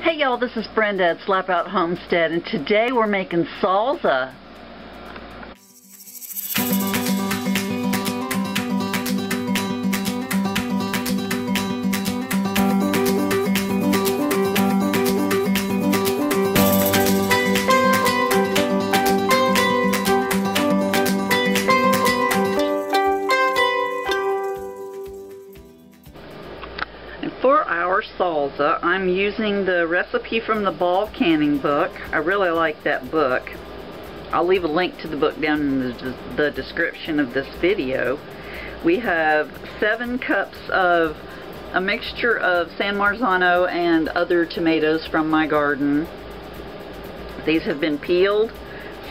Hey y'all, this is Brenda at Slapout Homestead, and today we're making salsa. For our salsa, I'm using the recipe from the ball canning book. I really like that book. I'll leave a link to the book down in the description of this video. We have 7 cups of a mixture of San Marzano and other tomatoes from my garden. These have been peeled,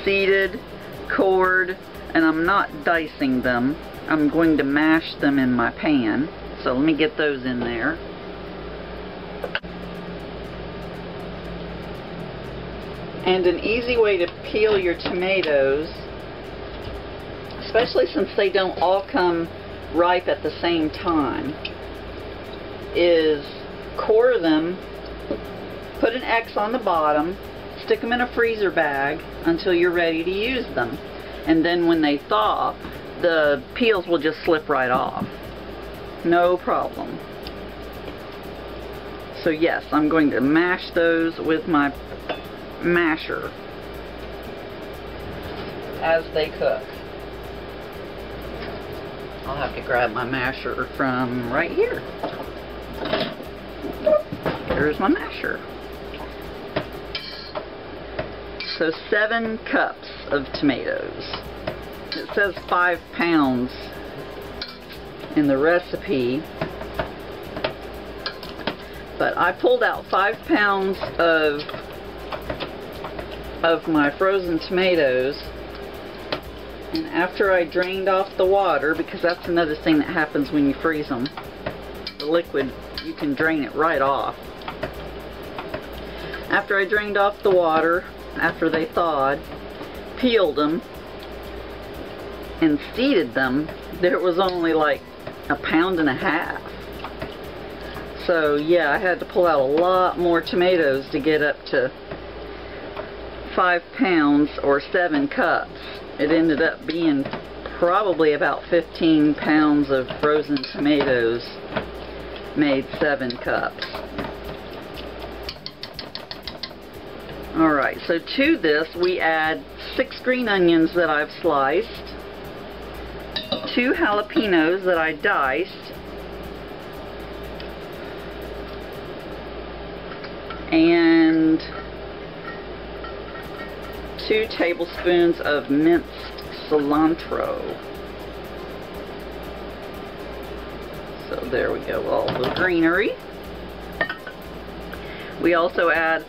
seeded, cored, and I'm not dicing them. I'm going to mash them in my pan. So let me get those in there. And an easy way to peel your tomatoes, especially since they don't all come ripe at the same time, is core them, put an X on the bottom, stick them in a freezer bag until you're ready to use them. And then when they thaw, the peels will just slip right off. No problem. So yes, I'm going to mash those with my masher as they cook. I'll have to grab my masher from right here. There's my masher. So 7 cups of tomatoes. It says 5 pounds in the recipe, but I pulled out 5 pounds of my frozen tomatoes, and after I drained off the water, because that's another thing that happens when you freeze them, the liquid, you can drain it right off. After I drained off the water, after they thawed, peeled them and seeded them, there was only like 1.5 pounds. So yeah, I had to pull out a lot more tomatoes to get up to 5 pounds or 7 cups. It ended up being probably about 15 pounds of frozen tomatoes made 7 cups. Alright, so to this we add 6 green onions that I've sliced, 2 jalapenos that I diced, and 2 tablespoons of minced cilantro. So there we go, all the greenery. We also add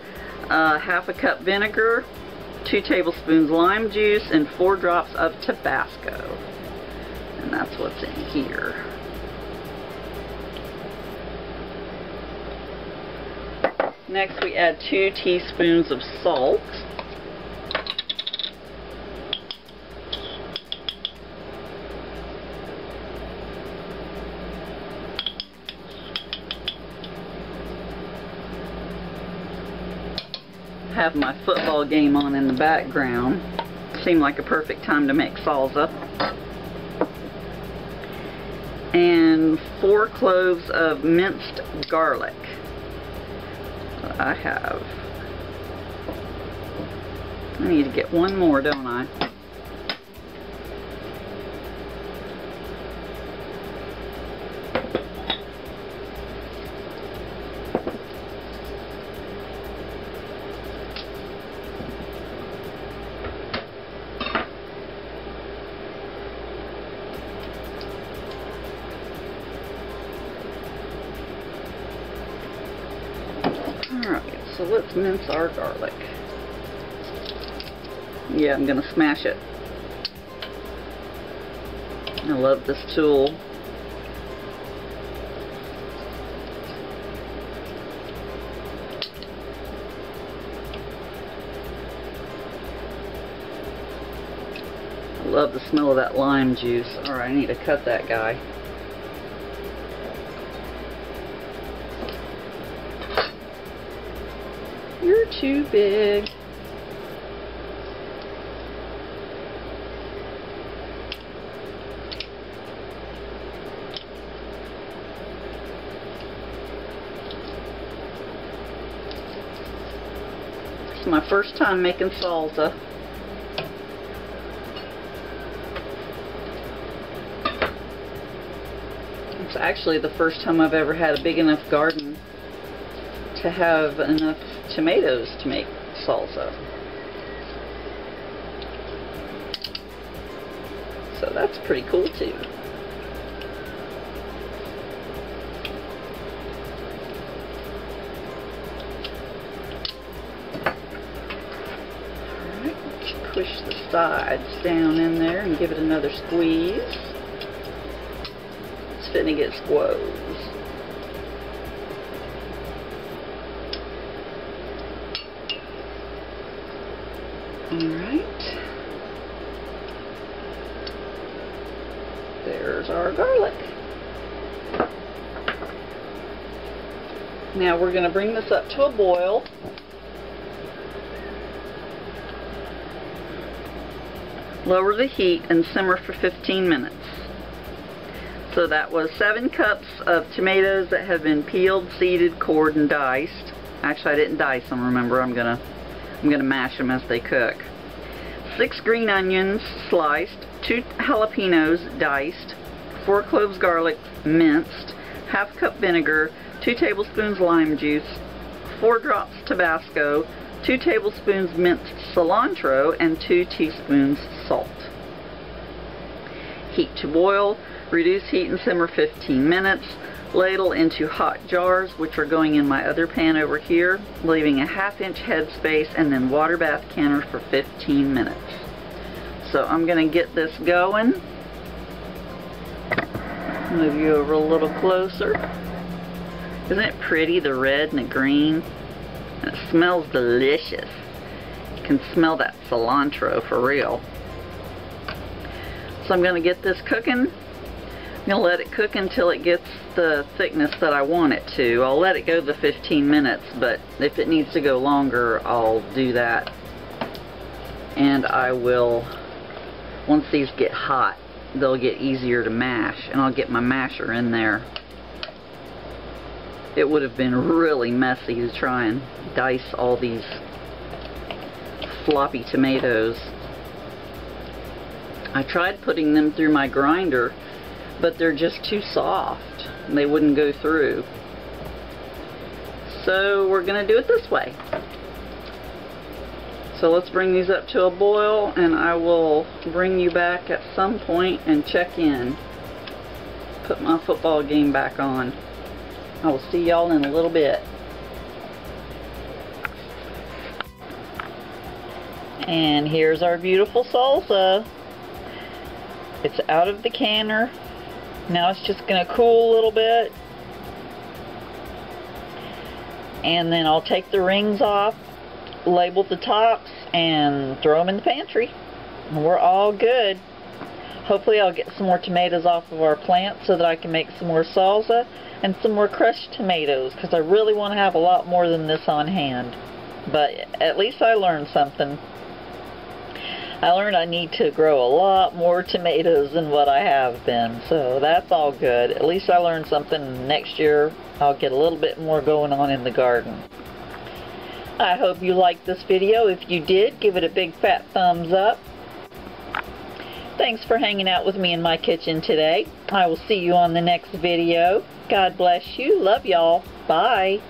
1/2 cup vinegar, 2 tablespoons lime juice, and 4 drops of Tabasco. And that's what's in here. Next we add 2 teaspoons of salt. Have my football game on in the background. Seemed like a perfect time to make salsa. And 4 cloves of minced garlic. I need to get one more, don't I? Alright, so let's mince our garlic. Yeah, I'm going to smash it. I love this tool. I love the smell of that lime juice. Alright, I need to cut that guy. They're too big. It's my first time making salsa. It's actually the first time I've ever had a big enough garden to have enough tomatoes to make salsa. So that's pretty cool too. Alright, push the sides down in there and give it another squeeze. It's fitting to get squoze. Alright. There's our garlic. Now we're going to bring this up to a boil. Lower the heat and simmer for 15 minutes. So that was 7 cups of tomatoes that have been peeled, seeded, cored, and diced. Actually, I didn't dice them, remember. I'm gonna mash them as they cook. 6 green onions sliced, 2 jalapenos diced, 4 cloves garlic minced, ½ cup vinegar, 2 tablespoons lime juice, 4 drops Tabasco, 2 tablespoons minced cilantro, and 2 teaspoons salt. Heat to boil, reduce heat and simmer 15 minutes. Ladle into hot jars, which are going in my other pan over here, leaving a ½ inch headspace, and then water bath canner for 15 minutes. So I'm going to get this going. Move you over a little closer. Isn't it pretty, the red and the green? And it smells delicious. You can smell that cilantro for real. So I'm going to get this cooking. I'm going to let it cook until it gets the thickness that I want it to. I'll let it go the 15 minutes, but if it needs to go longer, I'll do that. And I will, once these get hot, they'll get easier to mash, and I'll get my masher in there. It would have been really messy to try and dice all these floppy tomatoes. I tried putting them through my grinder, but they're just too soft. They wouldn't go through. So we're going to do it this way. So let's bring these up to a boil, and I will bring you back at some point and check in. Put my football game back on. I will see y'all in a little bit. And here's our beautiful salsa. It's out of the canner. Now it's just going to cool a little bit. And then I'll take the rings off, label the tops, and throw them in the pantry. And we're all good. Hopefully I'll get some more tomatoes off of our plant so that I can make some more salsa and some more crushed tomatoes, because I really want to have a lot more than this on hand. But at least I learned something. I learned I need to grow a lot more tomatoes than what I have been, so that's all good. At least I learned something. Next year I'll get a little bit more going on in the garden. I hope you liked this video. If you did, give it a big fat thumbs up. Thanks for hanging out with me in my kitchen today. I will see you on the next video. God bless you. Love y'all. Bye.